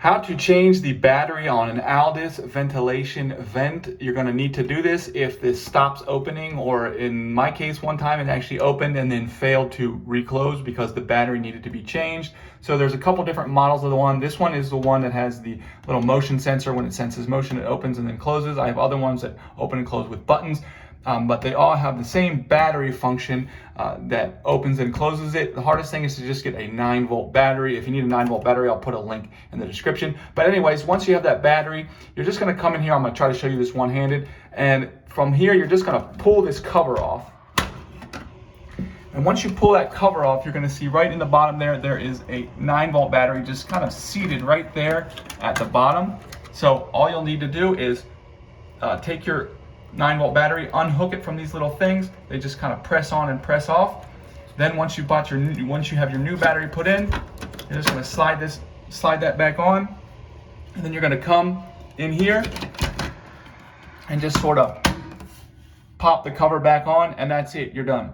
How to change the battery on an Aldes ventilation vent. You're going to need to do this if this stops opening, or in my case one time it actually opened and then failed to reclose because the battery needed to be changed. So there's a couple different models of the one. This one is the one that has the little motion sensor. When it senses motion, it opens and then closes. I have other ones that open and close with buttons. But they all have the same battery function that opens and closes it. The hardest thing is to just get a 9-volt battery. If you need a 9-volt battery, I'll put a link in the description. But anyways, once you have that battery, you're just gonna come in here. I'm gonna try to show you this one-handed. And from here, you're just gonna pull this cover off. And once you pull that cover off, you're gonna see right in the bottom there is a 9-volt battery just kind of seated right there at the bottom. So all you'll need to do is take your 9-volt battery, unhook it from these little things. They just kind of press on and press off. Then once you have your new battery put in, you're just going to slide that back on, and then you're going to come in here and just sort of pop the cover back on, and that's it. You're done.